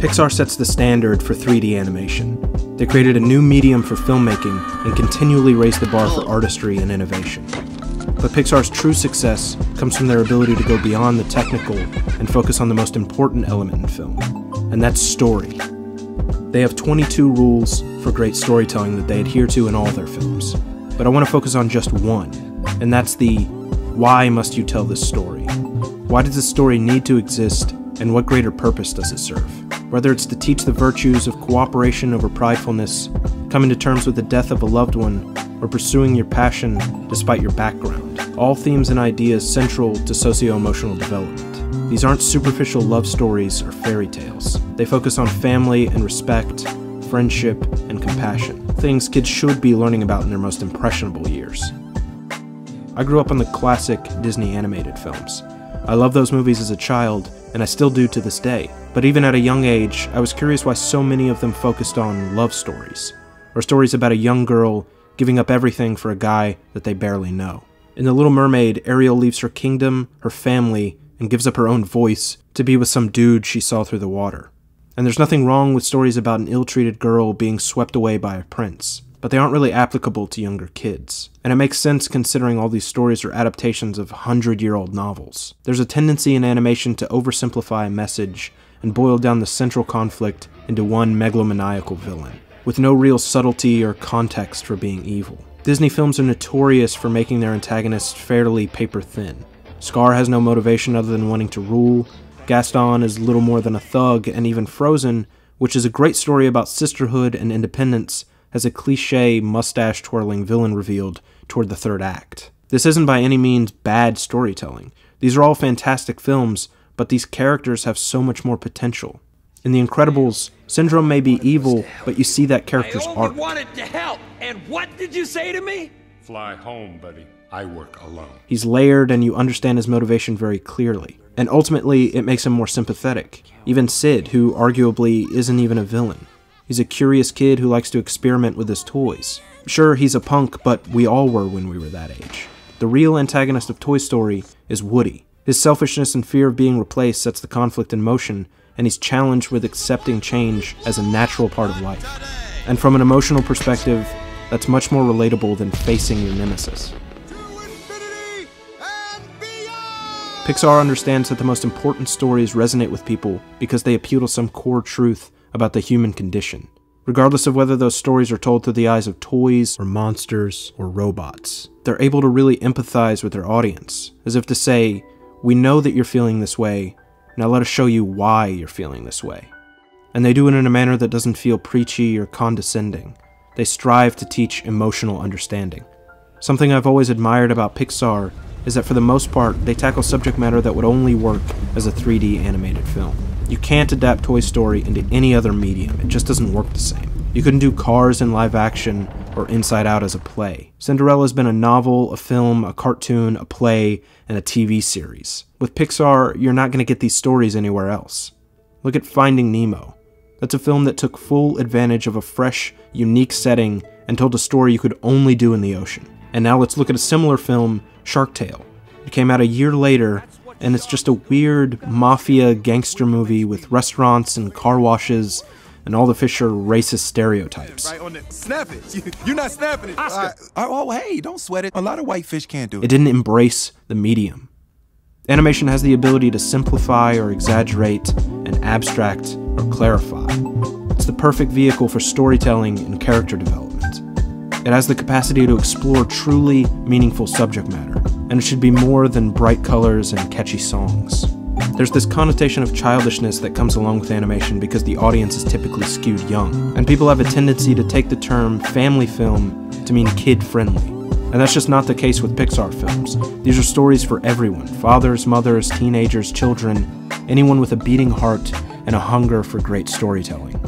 Pixar sets the standard for 3D animation. They created a new medium for filmmaking and continually raised the bar for artistry and innovation. But Pixar's true success comes from their ability to go beyond the technical and focus on the most important element in film, and that's story. They have 22 rules for great storytelling that they adhere to in all their films. But I want to focus on just one, and that's the why must you tell this story? Why does this story need to exist, and what greater purpose does it serve? Whether it's to teach the virtues of cooperation over pridefulness, coming to terms with the death of a loved one, or pursuing your passion despite your background, all themes and ideas central to socio-emotional development. These aren't superficial love stories or fairy tales. They focus on family and respect, friendship and compassion, things kids should be learning about in their most impressionable years. I grew up on the classic Disney animated films. I loved those movies as a child, and I still do to this day. But even at a young age, I was curious why so many of them focused on love stories, or stories about a young girl giving up everything for a guy that they barely know. In The Little Mermaid, Ariel leaves her kingdom, her family, and gives up her own voice to be with some dude she saw through the water. And there's nothing wrong with stories about an ill-treated girl being swept away by a prince, but they aren't really applicable to younger kids. And it makes sense considering all these stories are adaptations of 100-year-old novels. There's a tendency in animation to oversimplify a message and boil down the central conflict into one megalomaniacal villain, with no real subtlety or context for being evil. Disney films are notorious for making their antagonists fairly paper-thin. Scar has no motivation other than wanting to rule, Gaston is little more than a thug, and even Frozen, which is a great story about sisterhood and independence, has a cliché mustache-twirling villain revealed toward the third act. This isn't by any means bad storytelling. These are all fantastic films, but these characters have so much more potential. In The Incredibles, Syndrome may be evil, but you see that character's arc. I only wanted to help, and what did you say to me? Fly home, buddy. I work alone. He's layered and you understand his motivation very clearly. And ultimately, it makes him more sympathetic. Even Sid, who arguably isn't even a villain. He's a curious kid who likes to experiment with his toys. Sure, he's a punk, but we all were when we were that age. The real antagonist of Toy Story is Woody. His selfishness and fear of being replaced sets the conflict in motion, and he's challenged with accepting change as a natural part of life. And from an emotional perspective, that's much more relatable than facing your nemesis. Pixar understands that the most important stories resonate with people because they appeal to some core truth about the human condition, regardless of whether those stories are told through the eyes of toys or monsters or robots. They're able to really empathize with their audience, as if to say, we know that you're feeling this way, now let us show you why you're feeling this way. And they do it in a manner that doesn't feel preachy or condescending. They strive to teach emotional understanding. Something I've always admired about Pixar is that for the most part, they tackle subject matter that would only work as a 3D animated film. You can't adapt Toy Story into any other medium, it just doesn't work the same. You couldn't do Cars in live action or Inside Out as a play. Cinderella's been a novel, a film, a cartoon, a play, and a TV series. With Pixar, you're not going to get these stories anywhere else. Look at Finding Nemo. That's a film that took full advantage of a fresh, unique setting and told a story you could only do in the ocean. And now let's look at a similar film, Shark Tale. It came out a year later, and it's just a weird mafia gangster movie with restaurants and car washes, and all the fish are racist stereotypes. Right on it. Snap it. You're not snapping it. Oscar. Oh, hey, don't sweat it. A lot of white fish can't do it. It didn't embrace the medium. Animation has the ability to simplify or exaggerate and abstract or clarify. It's the perfect vehicle for storytelling and character development. It has the capacity to explore truly meaningful subject matter, and it should be more than bright colors and catchy songs. There's this connotation of childishness that comes along with animation because the audience is typically skewed young, and people have a tendency to take the term family film to mean kid-friendly. And that's just not the case with Pixar films. These are stories for everyone: fathers, mothers, teenagers, children, anyone with a beating heart and a hunger for great storytelling.